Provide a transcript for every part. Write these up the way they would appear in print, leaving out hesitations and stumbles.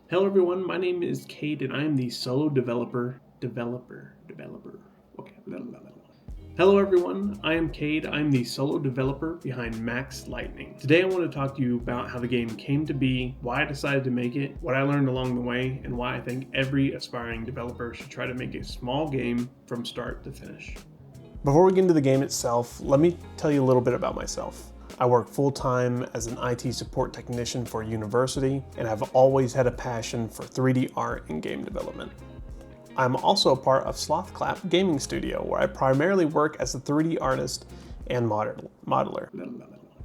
Hello everyone, my name is Cade and I am the solo developer. Okay. Hello everyone, I am Cade. I'm the solo developer behind Max Lightning. Today I want to talk to you about how the game came to be, why I decided to make it, what I learned along the way, and why I think every aspiring developer should try to make a small game from start to finish. Before we get into the game itself, let me tell you a little bit about myself. I work full-time as an IT support technician for a university, and I've always had a passion for 3D art and game development. I'm also a part of Slothclap Gaming Studio, where I primarily work as a 3D artist and modeler.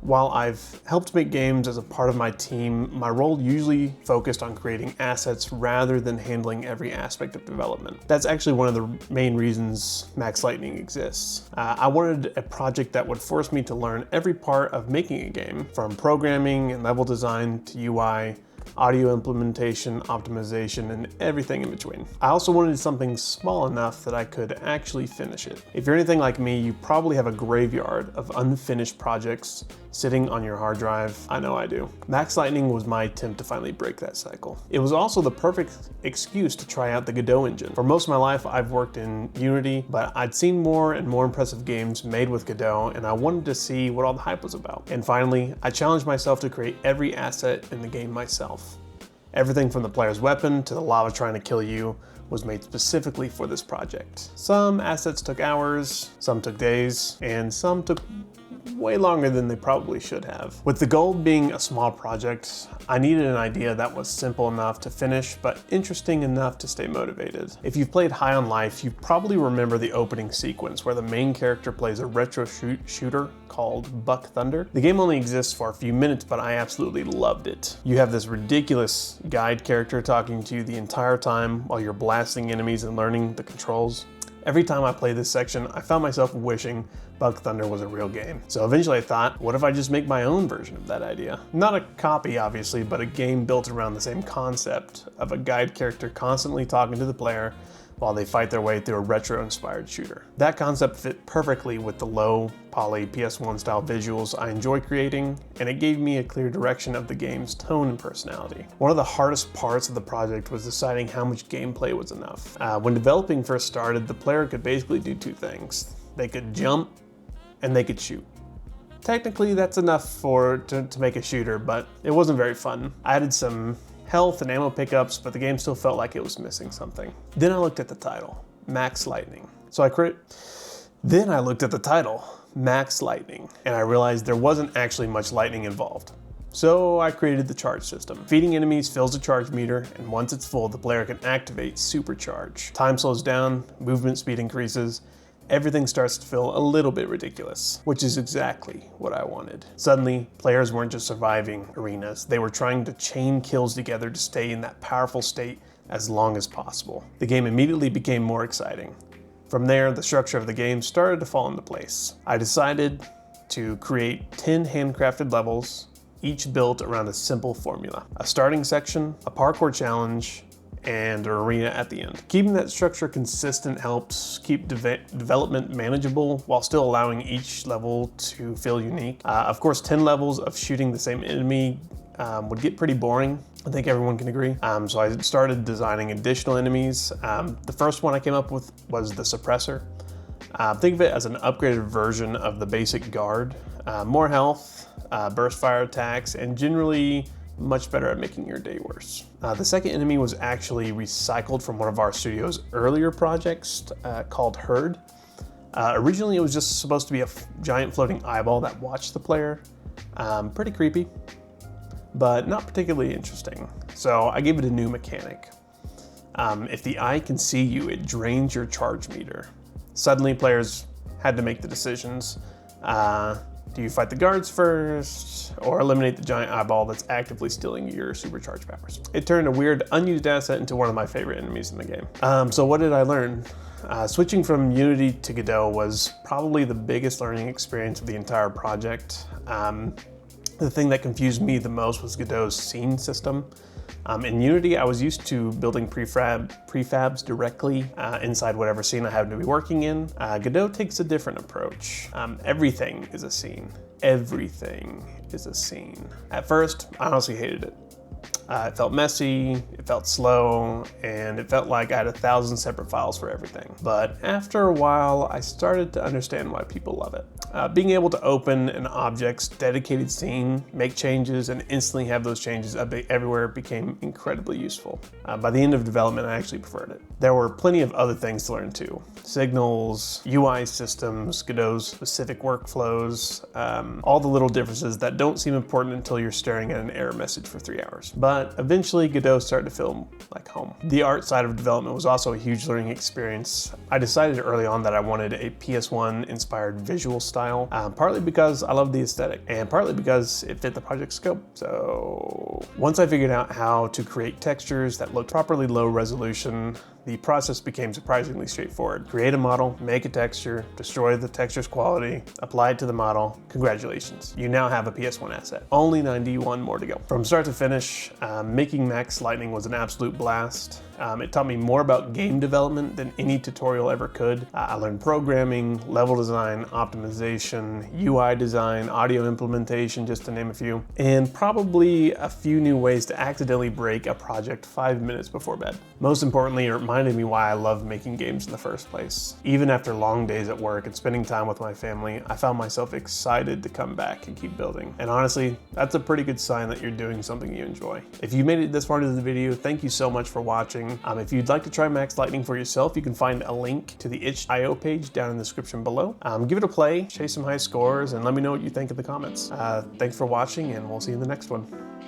While I've helped make games as a part of my team, my role usually focused on creating assets rather than handling every aspect of development. That's actually one of the main reasons Max Lightning exists. I wanted a project that would force me to learn every part of making a game, from programming and level design to UI, audio implementation, optimization, and everything in between. I also wanted something small enough that I could actually finish it. If you're anything like me, you probably have a graveyard of unfinished projects sitting on your hard drive. I know I do. Max Lightning was my attempt to finally break that cycle. It was also the perfect excuse to try out the Godot engine. For most of my life, I've worked in Unity, but I'd seen more and more impressive games made with Godot, and I wanted to see what all the hype was about. And finally, I challenged myself to create every asset in the game myself. Everything from the player's weapon to the lava trying to kill you was made specifically for this project. Some assets took hours, some took days, and some took way longer than they probably should have. With the goal being a small project, I needed an idea that was simple enough to finish, but interesting enough to stay motivated. If you've played High on Life, you probably remember the opening sequence where the main character plays a retro shooter called Buck Thunder. The game only exists for a few minutes, but I absolutely loved it. You have this ridiculous guide character talking to you the entire time while you're blasting enemies and learning the controls. Every time I played this section, I found myself wishing Buck Thunder was a real game. So eventually I thought, what if I just make my own version of that idea? Not a copy, obviously, but a game built around the same concept of a guide character constantly talking to the player while they fight their way through a retro-inspired shooter. That concept fit perfectly with the low poly PS1 style visuals I enjoy creating, and it gave me a clear direction of the game's tone and personality. One of the hardest parts of the project was deciding how much gameplay was enough. When developing first started, the player could basically do two things. They could jump and they could shoot. Technically that's enough to make a shooter, but it wasn't very fun. I added some health and ammo pickups, but the game still felt like it was missing something. Then I looked at the title, Max Lightning. Then I looked at the title, Max Lightning, and I realized there wasn't actually much lightning involved. So I created the charge system. Feeding enemies fills the charge meter, and once it's full, the player can activate Supercharge. Time slows down, movement speed increases, everything starts to feel a little bit ridiculous, which is exactly what I wanted. Suddenly, players weren't just surviving arenas, they were trying to chain kills together to stay in that powerful state as long as possible. The game immediately became more exciting. From there, the structure of the game started to fall into place. I decided to create 10 handcrafted levels, each built around a simple formula. A starting section, a parkour challenge, and an arena at the end. Keeping that structure consistent helps keep development manageable while still allowing each level to feel unique. Of course, 10 levels of shooting the same enemy would get pretty boring. I think everyone can agree. So I started designing additional enemies. The first one I came up with was the Suppressor. Think of it as an upgraded version of the basic guard. More health, burst fire attacks, and generally much better at making your day worse. The second enemy was actually recycled from one of our studio's earlier projects called Herd. Originally it was just supposed to be a giant floating eyeball that watched the player. Pretty creepy, but not particularly interesting. So I gave it a new mechanic. If the eye can see you, it drains your charge meter. Suddenly players had to make the decisions. Do you fight the guards first, or eliminate the giant eyeball that's actively stealing your supercharged powers? It turned a weird, unused asset into one of my favorite enemies in the game. So what did I learn? Switching from Unity to Godot was probably the biggest learning experience of the entire project. The thing that confused me the most was Godot's scene system. In Unity, I was used to building prefabs directly inside whatever scene I happen to be working in. Godot takes a different approach. Everything is a scene. Everything is a scene. At first, I honestly hated it. It felt messy, it felt slow, and it felt like I had 1,000 separate files for everything. But after a while, I started to understand why people love it. Being able to open an object's dedicated scene, make changes, and instantly have those changes update everywhere became incredibly useful. By the end of development, I actually preferred it. There were plenty of other things to learn too. Signals, UI systems, Godot's specific workflows, all the little differences that don't seem important until you're staring at an error message for 3 hours. But eventually Godot started to feel like home. The art side of development was also a huge learning experience. I decided early on that I wanted a PS1 inspired visual style, partly because I loved the aesthetic and partly because it fit the project scope. So once I figured out how to create textures that looked properly low resolution, the process became surprisingly straightforward. Create a model, make a texture, destroy the texture's quality, apply it to the model. Congratulations, you now have a PS1 asset. Only 91 more to go. From start to finish, making Max Lightning was an absolute blast. It taught me more about game development than any tutorial ever could. I learned programming, level design, optimization, UI design, audio implementation, just to name a few, and probably a few new ways to accidentally break a project 5 minutes before bed. Most importantly, it reminded me why I love making games in the first place. Even after long days at work and spending time with my family, I found myself excited to come back and keep building. And honestly, that's a pretty good sign that you're doing something you enjoy. If you made it this far into the video, thank you so much for watching. If you'd like to try Max Lightning for yourself, you can find a link to the itch.io page down in the description below. Give it a play, chase some high scores, and let me know what you think in the comments. Thanks for watching, and we'll see you in the next one.